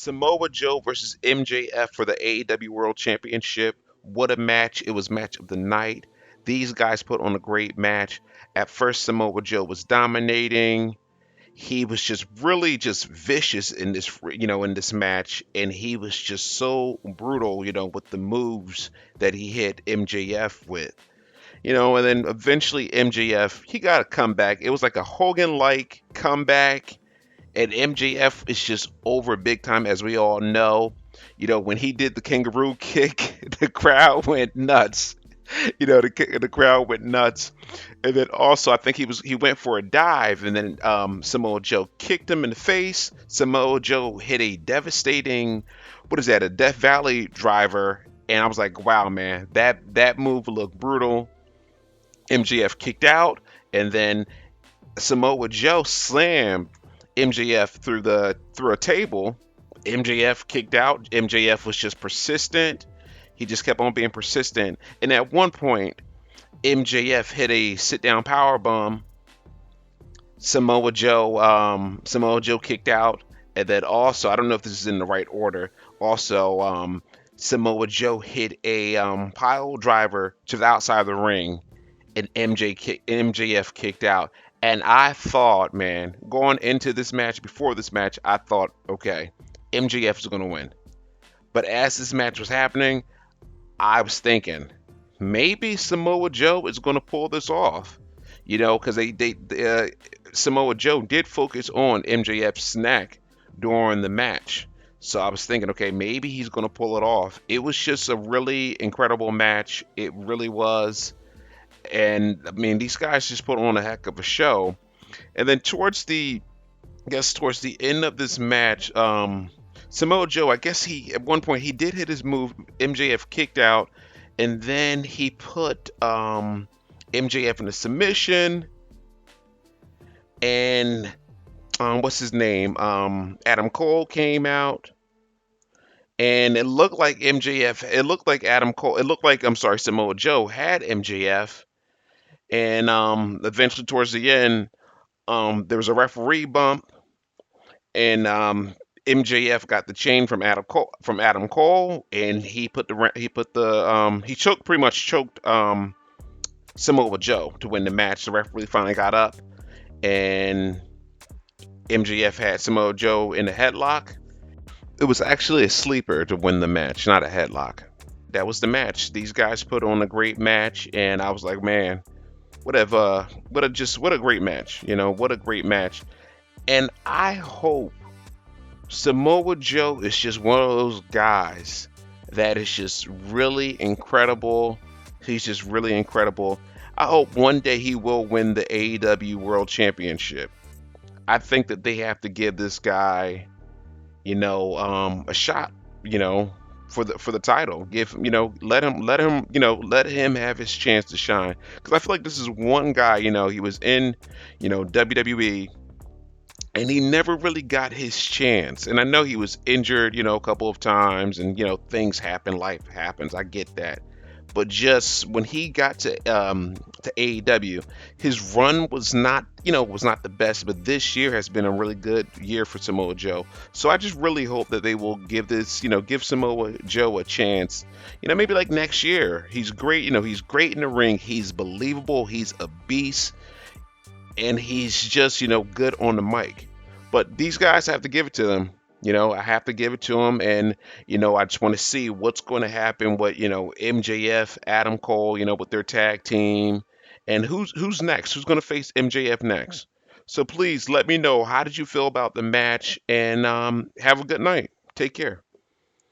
Samoa Joe versus MJF for the AEW World Championship. What a match. It was match of the night. These guys put on a great match. At first, Samoa Joe was dominating. He was just really just vicious in this match, and he was just so brutal, with the moves that he hit MJF with. And then eventually MJF, he got a comeback. It was like a Hogan-like comeback, and MJF is just over big time, as we all know. When he did the kangaroo kick, the crowd went nuts. The crowd went nuts. And then also, I think he went for a dive, and then Samoa Joe kicked him in the face. Samoa Joe hit a devastating, what is that, a Death Valley driver, and I was like, wow, man, that move looked brutal. MJF kicked out, and then Samoa Joe slammed MJF through a table. MJF kicked out. MJF was just persistent. He just kept on being persistent. And at one point, MJF hit a sit down power bomb. Samoa Joe kicked out. And then also, I don't know if this is in the right order. Also, Samoa Joe hit a pile driver to the outside of the ring, and MJF kicked out. And I thought, man, going into this match, before this match, I thought, okay, MJF is going to win. But as this match was happening, I was thinking maybe Samoa Joe is going to pull this off, because Samoa Joe did focus on MJF's neck during the match. So I was thinking, okay, maybe he's going to pull it off. It was just a really incredible match. It really was. And I mean, these guys just put on a heck of a show. And then towards the end of this match, Samoa Joe, I guess at one point he did hit his move. MJF kicked out, and then he put MJF in a submission. And what's his name? Adam Cole came out, and it looked like Samoa Joe had MJF. And eventually, towards the end, there was a referee bump, and MJF got the chain from Adam Cole, and he pretty much choked Samoa Joe to win the match. The referee finally got up, and MJF had Samoa Joe in a headlock. It was actually a sleeper to win the match, not a headlock. That was the match. These guys put on a great match, and I was like, man, what a great match. What a great match. And I hope Samoa Joe is just one of those guys that is just really incredible. He's just really incredible. I hope one day he will win the AEW World Championship. I think that they have to give this guy, a shot, for the title. Let him have his chance to shine. Because I feel like this is one guy, he was in, WWE, and he never really got his chance. And I know he was injured, a couple of times, and things happen, life happens. I get that. But just when he got to AEW, his run was not the best. But this year has been a really good year for Samoa Joe. So I just really hope that they will give Samoa Joe a chance. Maybe like next year. He's great. He's great in the ring. He's believable. He's a beast, and he's just good on the mic. But these guys have to give it to them. I have to give it to him, and I just want to see what's going to happen with MJF, Adam Cole, with their tag team, and who's next? Who's going to face MJF next? So please let me know, how did you feel about the match, and have a good night. Take care.